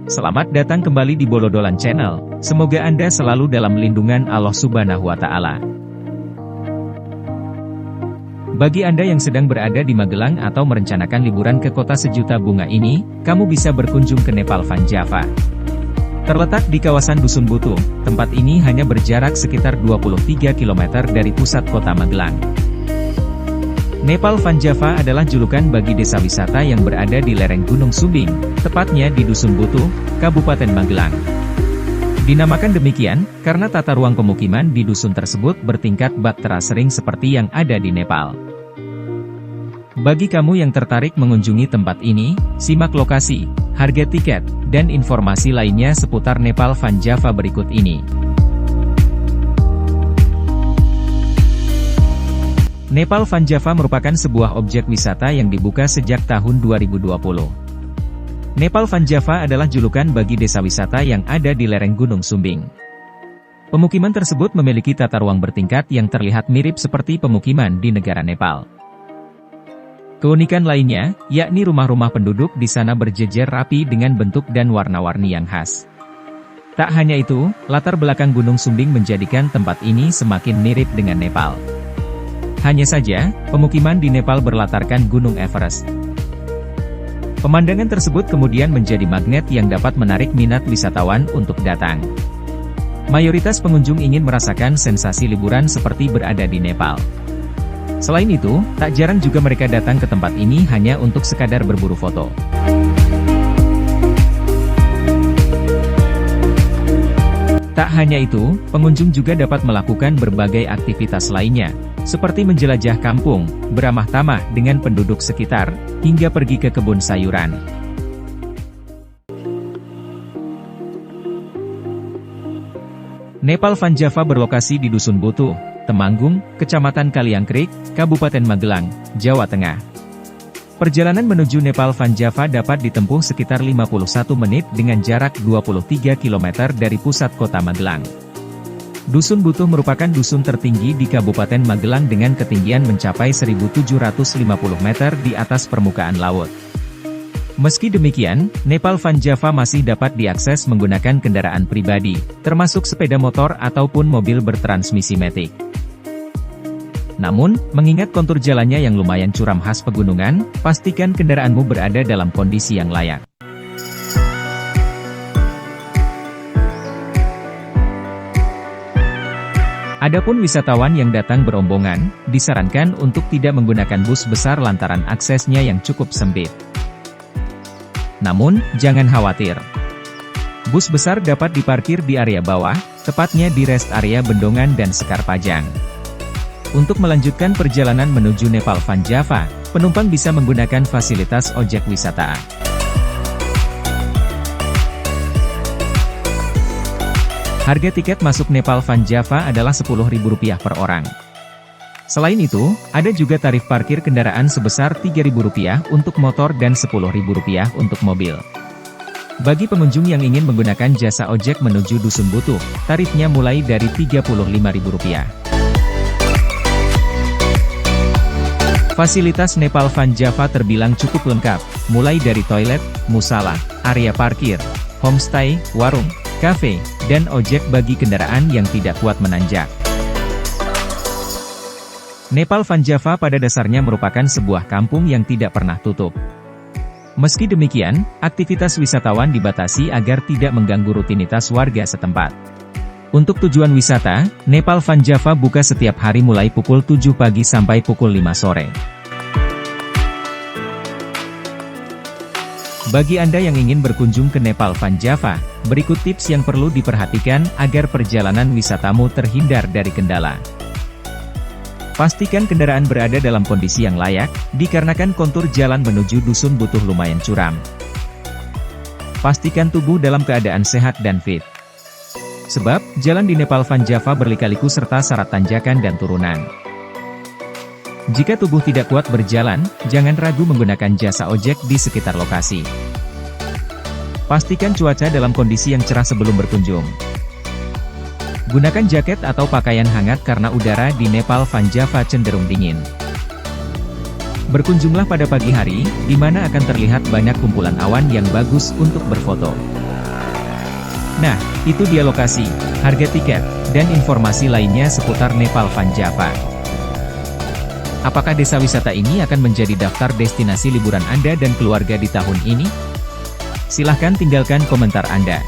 Selamat datang kembali di Bolodolan Channel. Semoga Anda selalu dalam lindungan Allah Subhanahu wa Ta'ala. Bagi Anda yang sedang berada di Magelang atau merencanakan liburan ke kota sejuta bunga ini, kamu bisa berkunjung ke Nepal Van Java. Terletak di kawasan Dusun Butuh, tempat ini hanya berjarak sekitar 23 km dari pusat kota Magelang. Nepal Van Java adalah julukan bagi desa wisata yang berada di lereng Gunung Sumbing, tepatnya di Dusun Butuh, Kabupaten Magelang. Dinamakan demikian, karena tata ruang pemukiman di dusun tersebut bertingkat bak terasering seperti yang ada di Nepal. Bagi kamu yang tertarik mengunjungi tempat ini, simak lokasi, harga tiket, dan informasi lainnya seputar Nepal Van Java berikut ini. Nepal Van Java merupakan sebuah objek wisata yang dibuka sejak tahun 2020. Nepal Van Java adalah julukan bagi desa wisata yang ada di lereng Gunung Sumbing. Pemukiman tersebut memiliki tata ruang bertingkat yang terlihat mirip seperti pemukiman di negara Nepal. Keunikan lainnya, yakni rumah-rumah penduduk di sana berjejer rapi dengan bentuk dan warna-warni yang khas. Tak hanya itu, latar belakang Gunung Sumbing menjadikan tempat ini semakin mirip dengan Nepal. Hanya saja, pemukiman di Nepal berlatarkan Gunung Everest. Pemandangan tersebut kemudian menjadi magnet yang dapat menarik minat wisatawan untuk datang. Mayoritas pengunjung ingin merasakan sensasi liburan seperti berada di Nepal. Selain itu, tak jarang juga mereka datang ke tempat ini hanya untuk sekadar berburu foto. Tak hanya itu, pengunjung juga dapat melakukan berbagai aktivitas lainnya, seperti menjelajah kampung, beramah tamah dengan penduduk sekitar, hingga pergi ke kebun sayuran. Nepal Van Java berlokasi di Dusun Butuh, Temanggung, Kecamatan Kaliangkrik, Kabupaten Magelang, Jawa Tengah. Perjalanan menuju Nepal Van Java dapat ditempuh sekitar 51 menit dengan jarak 23 km dari pusat kota Magelang. Dusun Butuh merupakan dusun tertinggi di Kabupaten Magelang dengan ketinggian mencapai 1.750 meter di atas permukaan laut. Meski demikian, Nepal Van Java masih dapat diakses menggunakan kendaraan pribadi, termasuk sepeda motor ataupun mobil bertransmisi matic. Namun, mengingat kontur jalannya yang lumayan curam khas pegunungan, pastikan kendaraanmu berada dalam kondisi yang layak. Adapun wisatawan yang datang berombongan, disarankan untuk tidak menggunakan bus besar lantaran aksesnya yang cukup sempit. Namun, jangan khawatir. Bus besar dapat diparkir di area bawah, tepatnya di rest area Bendongan dan Sekar Pajang. Untuk melanjutkan perjalanan menuju Nepal Van Java, penumpang bisa menggunakan fasilitas ojek wisata. Harga tiket masuk Nepal Van Java adalah Rp10.000 per orang. Selain itu, ada juga tarif parkir kendaraan sebesar Rp3.000 untuk motor dan Rp10.000 untuk mobil. Bagi pengunjung yang ingin menggunakan jasa ojek menuju Dusun Butuh, tarifnya mulai dari Rp35.000. Fasilitas Nepal Van Java terbilang cukup lengkap, mulai dari toilet, musala, area parkir, homestay, warung, kafe, dan ojek bagi kendaraan yang tidak kuat menanjak. Nepal Van Java pada dasarnya merupakan sebuah kampung yang tidak pernah tutup. Meski demikian, aktivitas wisatawan dibatasi agar tidak mengganggu rutinitas warga setempat. Untuk tujuan wisata, Nepal Van Java buka setiap hari mulai pukul 7 pagi sampai pukul 5 sore. Bagi Anda yang ingin berkunjung ke Nepal Van Java, berikut tips yang perlu diperhatikan agar perjalanan wisatamu terhindar dari kendala. Pastikan kendaraan berada dalam kondisi yang layak, dikarenakan kontur jalan menuju Dusun Butuh lumayan curam. Pastikan tubuh dalam keadaan sehat dan fit. Sebab, jalan di Nepal Van Java berlika-liku serta syarat tanjakan dan turunan. Jika tubuh tidak kuat berjalan, jangan ragu menggunakan jasa ojek di sekitar lokasi. Pastikan cuaca dalam kondisi yang cerah sebelum berkunjung. Gunakan jaket atau pakaian hangat karena udara di Nepal Van Java cenderung dingin. Berkunjunglah pada pagi hari, di mana akan terlihat banyak kumpulan awan yang bagus untuk berfoto. Nah, itu dia lokasi, harga tiket, dan informasi lainnya seputar Nepal Van Java. Apakah desa wisata ini akan menjadi daftar destinasi liburan Anda dan keluarga di tahun ini? Silahkan tinggalkan komentar Anda.